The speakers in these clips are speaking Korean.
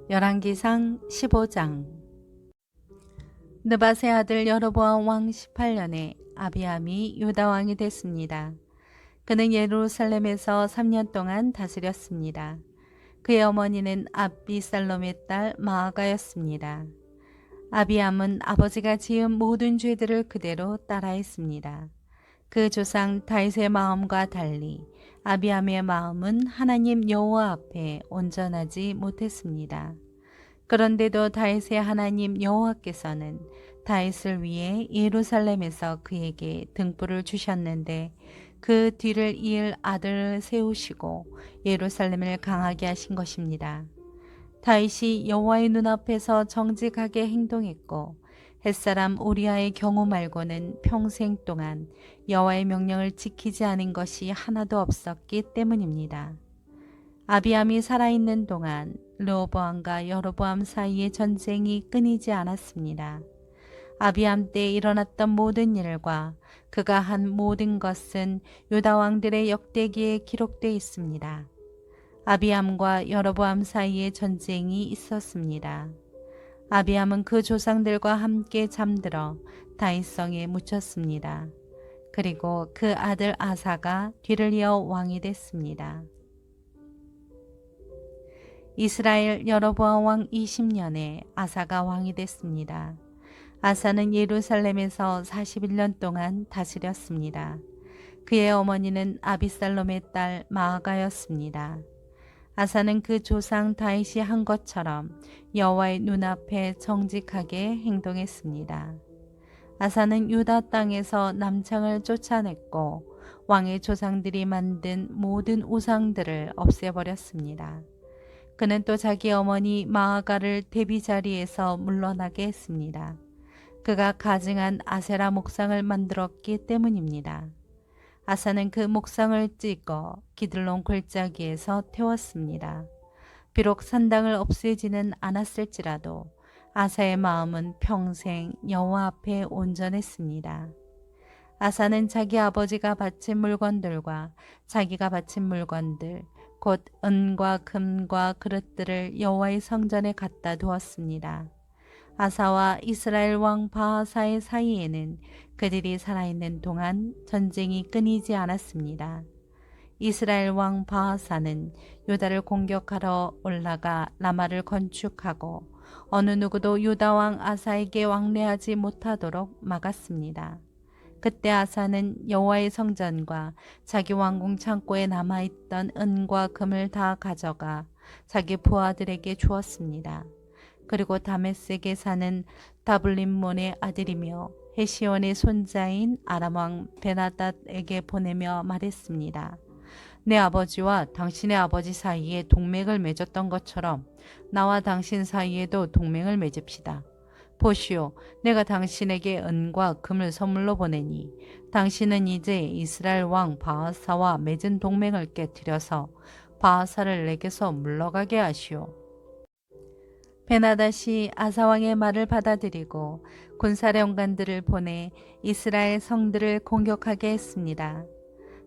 열왕기상 15장. 느밧의 아들 여로보암 왕 18년에 아비암이 유다 왕이 됐습니다. 그는 예루살렘에서 3년 동안 다스렸습니다. 그의 어머니는 아비살롬의 딸 마아가였습니다. 아비암은 아버지가 지은 모든 죄들을 그대로 따라했습니다. 그 조상 다윗의 마음과 달리 아비암의 마음은 하나님 여호와 앞에 온전하지 못했습니다. 그런데도 다윗의 하나님 여호와께서는 다윗을 위해 예루살렘에서 그에게 등불을 주셨는데 그 뒤를 이을 아들을 세우시고 예루살렘을 강하게 하신 것입니다. 다윗이 여호와의 눈앞에서 정직하게 행동했고 햇사람 우리아의 경우 말고는 평생 동안 여호와의 명령을 지키지 않은 것이 하나도 없었기 때문입니다. 아비암이 살아있는 동안 르호보암과 여로보암 사이의 전쟁이 끊이지 않았습니다. 아비암 때 일어났던 모든 일과 그가 한 모든 것은 유다 왕들의 역대기에 기록되어 있습니다. 아비암과 여로보암 사이에 전쟁이 있었습니다. 아비암은 그 조상들과 함께 잠들어 다윗성에 묻혔습니다. 그리고 그 아들 아사가 뒤를 이어 왕이 됐습니다. 이스라엘 여로보암 왕 20년에 아사가 왕이 됐습니다. 아사는 예루살렘에서 41년 동안 다스렸습니다. 그의 어머니는 아비살롬의 딸 마아가였습니다. 아사는 그 조상 다윗이 한 것처럼 여호와의 눈앞에 정직하게 행동했습니다. 아사는 유다 땅에서 남창을 쫓아냈고 왕의 조상들이 만든 모든 우상들을 없애버렸습니다. 그는 또 자기 어머니 마아가를 대비 자리에서 물러나게 했습니다. 그가 가증한 아세라 목상을 만들었기 때문입니다. 아사는 그 목상을 찍어 기들론 골짜기에서 태웠습니다. 비록 산당을 없애지는 않았을지라도 아사의 마음은 평생 여호와 앞에 온전했습니다. 아사는 자기 아버지가 바친 물건들과 자기가 바친 물건들 곧 은과 금과 그릇들을 여호와의 성전에 갖다 두었습니다. 아사와 이스라엘 왕 바하사의 사이에는 그들이 살아있는 동안 전쟁이 끊이지 않았습니다. 이스라엘 왕 바하사는 유다를 공격하러 올라가 라마를 건축하고 어느 누구도 유다 왕 아사에게 왕래하지 못하도록 막았습니다. 그때 아사는 여호와의 성전과 자기 왕궁 창고에 남아있던 은과 금을 다 가져가 자기 부하들에게 주었습니다. 그리고 다메섹에 사는 다블림몬의 아들이며 헤시온의 손자인 아람 왕 베나닷에게 보내며 말했습니다. 내 아버지와 당신의 아버지 사이에 동맹을 맺었던 것처럼 나와 당신 사이에도 동맹을 맺읍시다. 보시오, 내가 당신에게 은과 금을 선물로 보내니 당신은 이제 이스라엘 왕 바하사와 맺은 동맹을 깨뜨려서 바하사를 내게서 물러가게 하시오. 베나닷이 아사왕의 말을 받아들이고 군사령관들을 보내 이스라엘 성들을 공격하게 했습니다.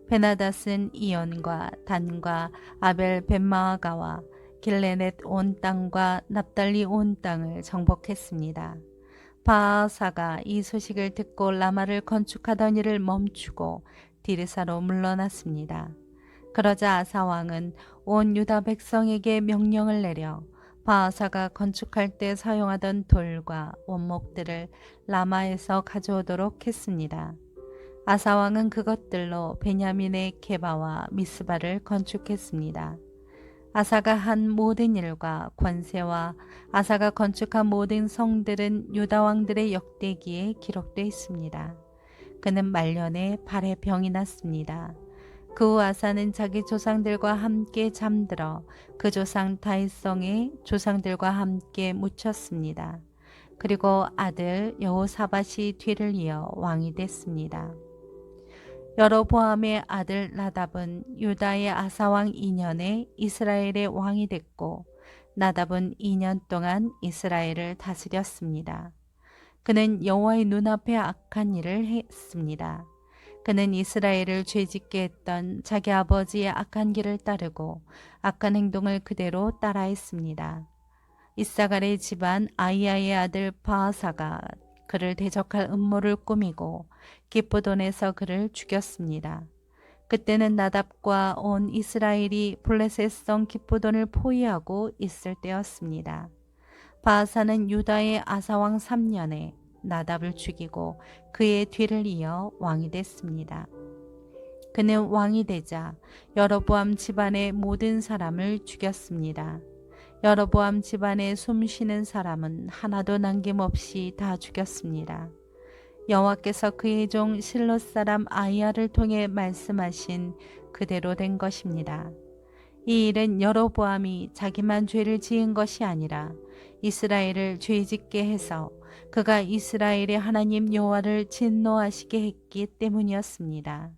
베나닷은 이온과 단과 아벨 벳마아가와 길레넷 온 땅과 납달리 온 땅을 정복했습니다. 바하사가 이 소식을 듣고 라마를 건축하던 일을 멈추고 디르사로 물러났습니다. 그러자 아사 왕은 온 유다 백성에게 명령을 내려 바하사가 건축할 때 사용하던 돌과 원목들을 라마에서 가져오도록 했습니다. 아사 왕은 그것들로 베냐민의 게바와 미스바를 건축했습니다. 아사가 한 모든 일과 권세와 아사가 건축한 모든 성들은 유다 왕들의 역대기에 기록되어 있습니다. 그는 말년에 발에 병이 났습니다. 그 후 아사는 자기 조상들과 함께 잠들어 그 조상 다윗성의 조상들과 함께 묻혔습니다. 그리고 아들 여호사밧이 뒤를 이어 왕이 됐습니다. 여로보암의 아들 나답은 유다의 아사왕 2년에 이스라엘의 왕이 됐고 나답은 2년 동안 이스라엘을 다스렸습니다. 그는 여호와의 눈앞에 악한 일을 했습니다. 그는 이스라엘을 죄짓게 했던 자기 아버지의 악한 길을 따르고 악한 행동을 그대로 따라했습니다. 이사갈의 집안 아이야의 아들 바하사가 그를 대적할 음모를 꾸미고 기브돈에서 그를 죽였습니다. 그때는 나답과 온 이스라엘이 블레셋성 기브돈을 포위하고 있을 때였습니다. 바하사는 유다의 아사왕 3년에 나답을 죽이고 그의 뒤를 이어 왕이 됐습니다. 그는 왕이 되자 여로보암 집안의 모든 사람을 죽였습니다. 여로보암 집안에 숨쉬는 사람은 하나도 남김없이 다 죽였습니다. 여호와께서 그의 종 실롯 사람 아이야를 통해 말씀하신 그대로 된 것입니다. 이 일은 여로보암이 자기만 죄를 지은 것이 아니라 이스라엘을 죄짓게 해서 그가 이스라엘의 하나님 여호와를 진노하시게 했기 때문이었습니다.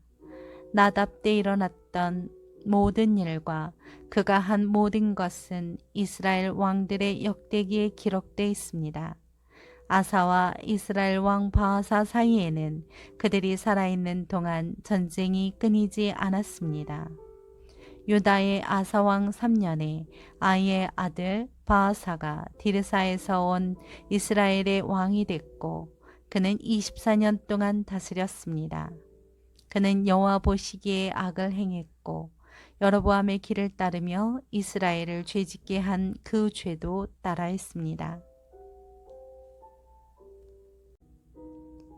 나답 때 일어났던 모든 일과 그가 한 모든 것은 이스라엘 왕들의 역대기에 기록되어 있습니다. 아사와 이스라엘 왕 바하사 사이에는 그들이 살아있는 동안 전쟁이 끊이지 않았습니다. 유다의 아사 왕 3년에 아이의 아들 바하사가 디르사에서 온 이스라엘의 왕이 됐고 그는 24년 동안 다스렸습니다. 그는 여호와 보시기에 악을 행했고 여로보암의 길을 따르며 이스라엘을 죄짓게 한 그 죄도 따라했습니다.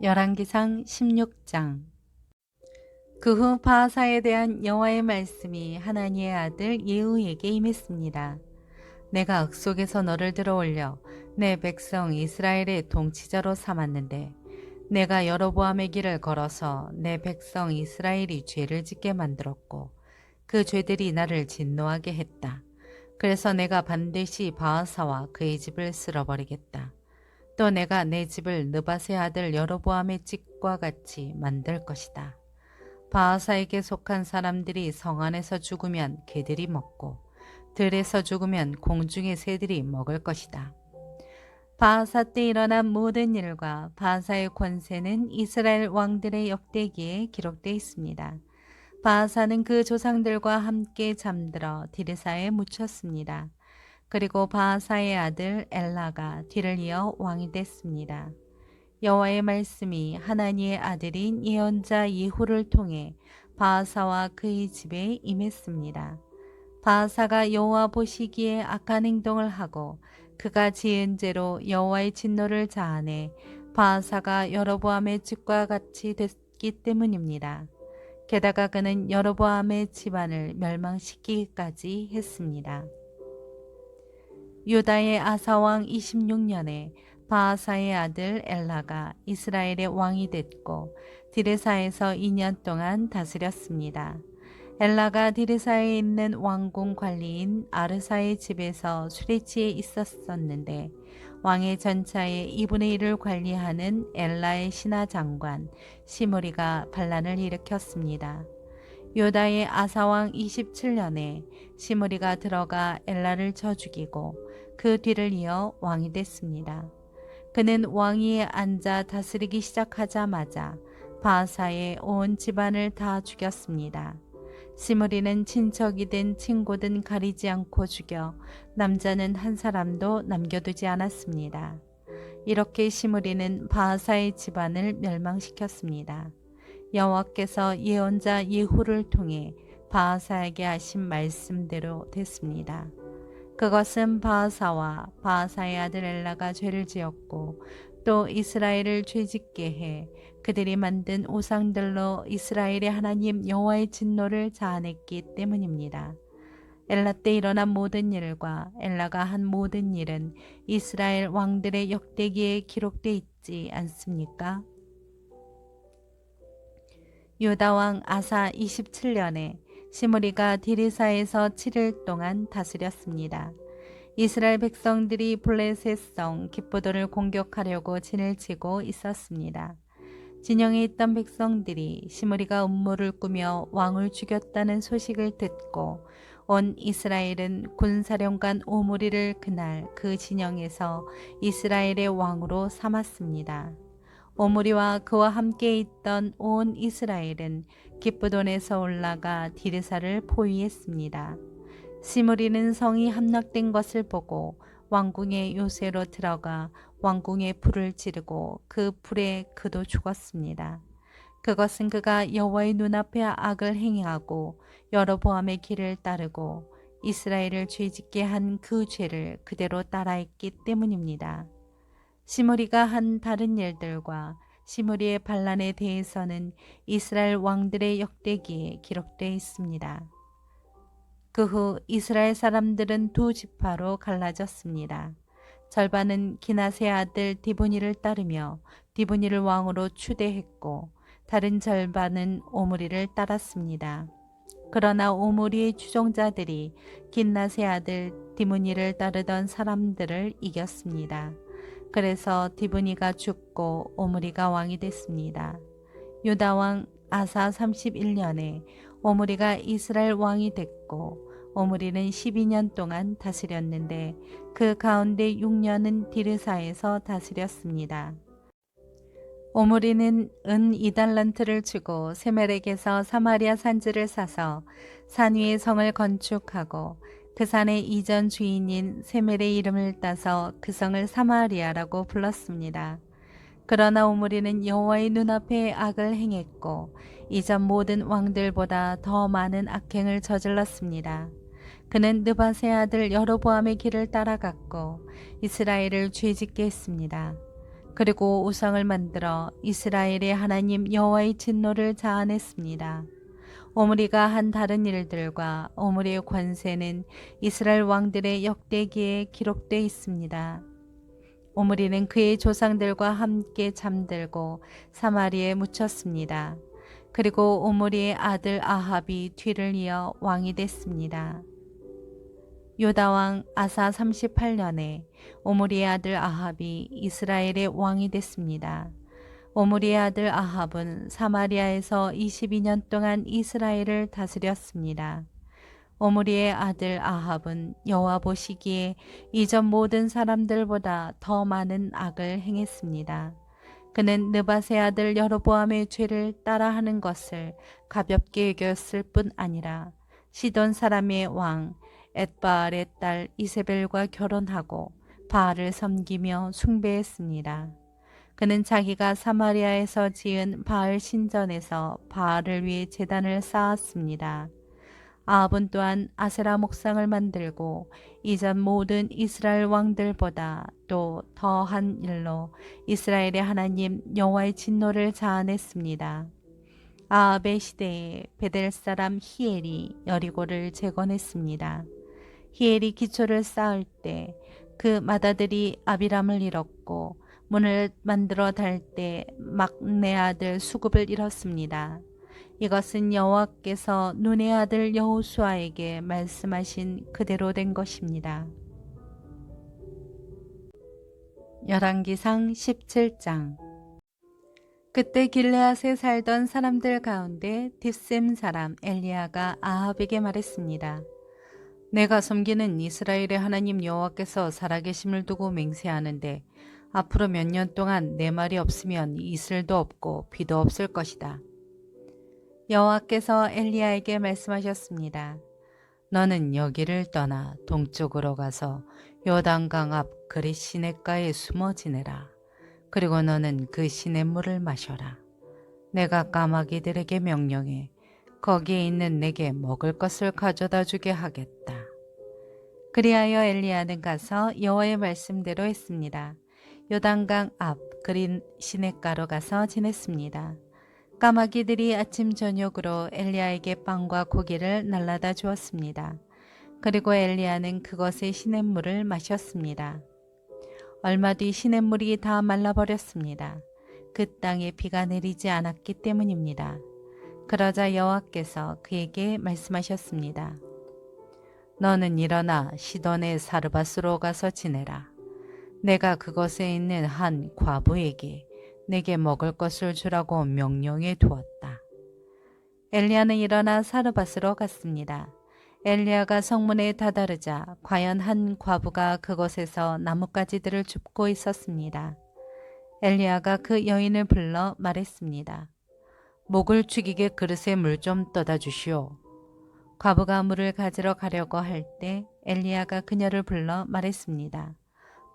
열왕기상 16장. 그 후 바하사에 대한 여호와의 말씀이 하나니의 아들 예후에게 임했습니다. 내가 흑속에서 너를 들어올려 내 백성 이스라엘의 통치자로 삼았는데 내가 여로보암의 길을 걸어서 내 백성 이스라엘이 죄를 짓게 만들었고 그 죄들이 나를 진노하게 했다. 그래서 내가 반드시 바하사와 그의 집을 쓸어버리겠다. 또 내가 내 집을 느밧의 아들 여로보암의 집과 같이 만들 것이다. 바하사에게 속한 사람들이 성 안에서 죽으면 개들이 먹고 들에서 죽으면 공중의 새들이 먹을 것이다. 바하사 때 일어난 모든 일과 바하사의 권세는 이스라엘 왕들의 역대기에 기록되어 있습니다. 바하사는 그 조상들과 함께 잠들어 디르사에 묻혔습니다. 그리고 바하사의 아들 엘라가 뒤를 이어 왕이 됐습니다. 여호와의 말씀이 하나니의 아들인 예언자 예후를 통해 바하사와 그의 집에 임했습니다. 바하사가 여호와 보시기에 악한 행동을 하고 그가 지은 죄로 여호와의 진노를 자아내 바하사가 여로보암의 집과 같이 됐기 때문입니다. 게다가 그는 여로보암의 집안을 멸망시키기까지 했습니다. 유다의 아사왕 26년에 바하사의 아들 엘라가 이스라엘의 왕이 됐고 디르사에서 2년 동안 다스렸습니다. 엘라가 디르사에 있는 왕궁 관리인 아르사의 집에서 수레치에 있었었는데 왕의 전차의 2분의 1을 관리하는 엘라의 신하 장관 시므리가 반란을 일으켰습니다. 유다의 아사왕 27년에 시므리가 들어가 엘라를 쳐 죽이고 그 뒤를 이어 왕이 됐습니다. 그는 왕위에 앉아 다스리기 시작하자마자 바하사의 온 집안을 다 죽였습니다. 시므리는 친척이든 친구든 가리지 않고 죽여 남자는 한 사람도 남겨두지 않았습니다. 이렇게 시므리는 바하사의 집안을 멸망시켰습니다. 여호와께서 예언자 예후를 통해 바하사에게 하신 말씀대로 됐습니다. 그것은 바하사와 바하사의 아들 엘라가 죄를 지었고 또 이스라엘을 죄짓게 해 그들이 만든 우상들로 이스라엘의 하나님 여호와의 진노를 자아냈기 때문입니다. 엘라 때 일어난 모든 일과 엘라가 한 모든 일은 이스라엘 왕들의 역대기에 기록되어 있지 않습니까? 유다 왕 아사 27년에 시므리가 디르사에서 7일 동안 다스렸습니다. 이스라엘 백성들이 블레셋성 기브돈을 공격하려고 진을 치고 있었습니다. 진영에 있던 백성들이 시므리가 음모를 꾸며 왕을 죽였다는 소식을 듣고 온 이스라엘은 군사령관 오므리를 그날 그 진영에서 이스라엘의 왕으로 삼았습니다. 오므리와 그와 함께 있던 온 이스라엘은 기브돈에서 올라가 디르사를 포위했습니다. 시므리는 성이 함락된 것을 보고 왕궁의 요새로 들어가 왕궁에 불을 지르고 그 불에 그도 죽었습니다. 그것은 그가 여호와의 눈앞에 악을 행하고 여로보암의 길을 따르고 이스라엘을 죄짓게 한 그 죄를 그대로 따라했기 때문입니다. 시므리가 한 다른 일들과 시므리의 반란에 대해서는 이스라엘 왕들의 역대기에 기록되어 있습니다. 그 후 이스라엘 사람들은 두 지파로 갈라졌습니다. 절반은 기낫의 아들 디브니를 따르며 디브니를 왕으로 추대했고 다른 절반은 오므리를 따랐습니다. 그러나 오므리의 추종자들이 기낫의 아들 디브니를 따르던 사람들을 이겼습니다. 그래서 디브니가 죽고 오므리가 왕이 됐습니다. 유다 왕 아사 31년에 오므리가 이스라엘 왕이 됐고 오므리는 12년 동안 다스렸는데 그 가운데 6년은 디르사에서 다스렸습니다. 오므리는 은 2달란트를 주고 세멜에게서 사마리아 산지를 사서 산 위에 성을 건축하고 그 산의 이전 주인인 세멜의 이름을 따서 그 성을 사마리아라고 불렀습니다. 그러나 오므리는 여호와의 눈앞에 악을 행했고 이전 모든 왕들보다 더 많은 악행을 저질렀습니다. 그는 느밧의 아들 여로보암의 길을 따라갔고 이스라엘을 죄짓게 했습니다. 그리고 우상을 만들어 이스라엘의 하나님 여호와의 진노를 자아냈습니다. 오므리가 한 다른 일들과 오므리의 권세는 이스라엘 왕들의 역대기에 기록되어 있습니다. 오므리는 그의 조상들과 함께 잠들고 사마리에 묻혔습니다. 그리고 오므리의 아들 아합이 뒤를 이어 왕이 됐습니다. 유다 왕 아사 38년에 오므리의 아들 아합이 이스라엘의 왕이 됐습니다. 오므리의 아들 아합은 사마리아에서 22년 동안 이스라엘을 다스렸습니다. 오므리의 아들 아합은 여호와 보시기에 이전 모든 사람들보다 더 많은 악을 행했습니다. 그는 느밧의 아들 여로보암의 죄를 따라하는 것을 가볍게 여겼을 뿐 아니라 시돈 사람의 왕 엣바알의 딸 이세벨과 결혼하고 바알을 섬기며 숭배했습니다. 그는 자기가 사마리아에서 지은 바알 신전에서 바알을 위해 제단을 쌓았습니다. 아합은 또한 아세라 목상을 만들고 이전 모든 이스라엘 왕들보다 또 더한 일로 이스라엘의 하나님 여호와의 진노를 자아냈습니다. 아합의 시대에 베델 사람 히엘이 여리고를 재건했습니다. 히엘이 기초를 쌓을 때 그 맏아들이 아비람을 잃었고 문을 만들어 달 때 막내 아들 수굽을 잃었습니다. 이것은 여호와께서 눈의 아들 여호수아에게 말씀하신 그대로 된 것입니다. 열왕기상 17장. 그때 길르앗에 살던 사람들 가운데 딥셈 사람 엘리야가 아합에게 말했습니다. 내가 섬기는 이스라엘의 하나님 여호와께서 살아계심을 두고 맹세하는데 앞으로 몇 년 동안 내 말이 없으면 이슬도 없고 비도 없을 것이다. 여호와께서 엘리야에게 말씀하셨습니다. 너는 여기를 떠나 동쪽으로 가서 요단강 앞 그릿 시냇가에 숨어 지내라. 그리고 너는 그 시냇물을 마셔라. 내가 까마귀들에게 명령해 거기에 있는 내게 먹을 것을 가져다 주게 하겠다. 그리하여 엘리야는 가서 여호와의 말씀대로 했습니다. 요단강 앞 그릿 시냇가로 가서 지냈습니다. 까마귀들이 아침 저녁으로 엘리야에게 빵과 고기를 날라다 주었습니다. 그리고 엘리야는 그것의 시냇물을 마셨습니다. 얼마 뒤 시냇물이 다 말라버렸습니다. 그 땅에 비가 내리지 않았기 때문입니다. 그러자 여호와께서 그에게 말씀하셨습니다. 너는 일어나 시돈의 사르밧으로 가서 지내라. 내가 그곳에 있는 한 과부에게 내게 먹을 것을 주라고 명령해 두었다. 엘리야는 일어나 사르밧으로 갔습니다. 엘리야가 성문에 다다르자 과연 한 과부가 그곳에서 나뭇가지들을 줍고 있었습니다. 엘리야가 그 여인을 불러 말했습니다. 목을 죽이게 그릇에 물 좀 떠다 주시오. 과부가 물을 가지러 가려고 할 때 엘리야가 그녀를 불러 말했습니다.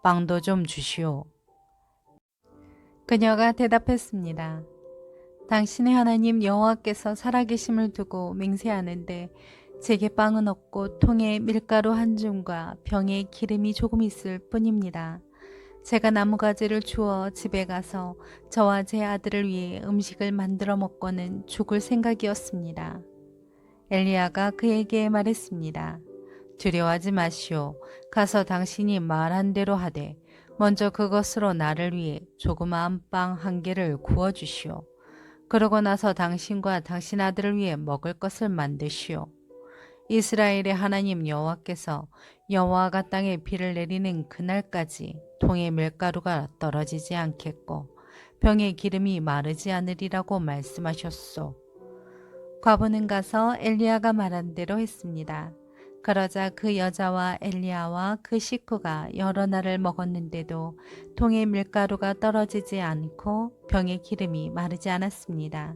빵도 좀 주시오. 그녀가 대답했습니다. 당신의 하나님 여호와께서 살아계심을 두고 맹세하는데 제게 빵은 없고 통에 밀가루 한 줌과 병에 기름이 조금 있을 뿐입니다. 제가 나무가지를 주워 집에 가서 저와 제 아들을 위해 음식을 만들어 먹고는 죽을 생각이었습니다. 엘리야가 그에게 말했습니다. 두려워하지 마시오. 가서 당신이 말한 대로 하되 먼저 그것으로 나를 위해 조그마한 빵 한 개를 구워 주시오. 그러고 나서 당신과 당신 아들을 위해 먹을 것을 만드시오. 이스라엘의 하나님 여호와께서 여호와가 땅에 비를 내리는 그날까지 통에 밀가루가 떨어지지 않겠고 병에 기름이 마르지 않으리라고 말씀하셨소. 과부는 가서 엘리야가 말한 대로 했습니다. 그러자 그 여자와 엘리야와 그 식구가 여러 날을 먹었는데도 통에 밀가루가 떨어지지 않고 병에 기름이 마르지 않았습니다.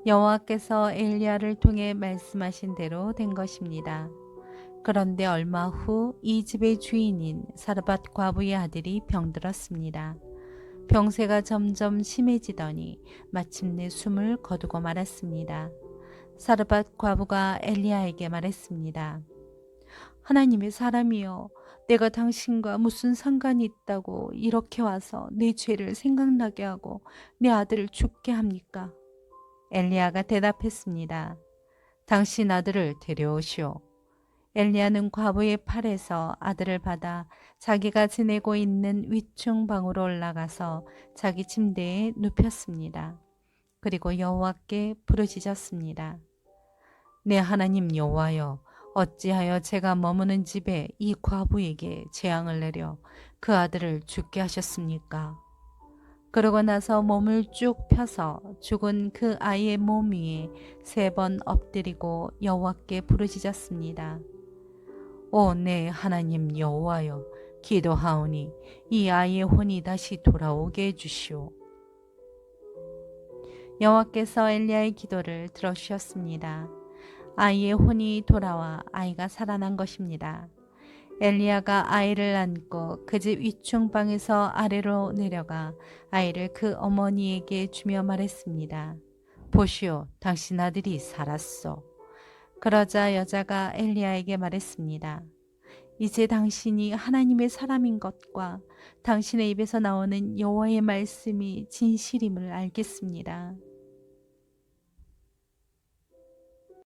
여호와께서 엘리야를 통해 말씀하신 대로 된 것입니다. 그런데 얼마 후 이 집의 주인인 사르밧 과부의 아들이 병들었습니다. 병세가 점점 심해지더니 마침내 숨을 거두고 말았습니다. 사르밧 과부가 엘리야에게 말했습니다. 하나님의 사람이여, 내가 당신과 무슨 상관이 있다고 이렇게 와서 내 죄를 생각나게 하고 내 아들을 죽게 합니까? 엘리야가 대답했습니다. 당신 아들을 데려오시오. 엘리야는 과부의 팔에서 아들을 받아 자기가 지내고 있는 위층 방으로 올라가서 자기 침대에 눕혔습니다. 그리고 여호와께 부르짖었습니다. 내 하나님 여호와여, 어찌하여 제가 머무는 집에 이 과부에게 재앙을 내려 그 아들을 죽게 하셨습니까? 그러고 나서 몸을 쭉 펴서 죽은 그 아이의 몸 위에 3번 엎드리고 여호와께 부르짖었습니다. 오, 내 하나님 여호와여, 기도하오니 이 아이의 혼이 다시 돌아오게 해주시오. 여호와께서 엘리야의 기도를 들어주셨습니다. 아이의 혼이 돌아와 아이가 살아난 것입니다. 엘리야가 아이를 안고 그 집 위층방에서 아래로 내려가 아이를 그 어머니에게 주며 말했습니다. 보시오, 당신 아들이 살았소. 그러자 여자가 엘리야에게 말했습니다. 이제 당신이 하나님의 사람인 것과 당신의 입에서 나오는 여호와의 말씀이 진실임을 알겠습니다.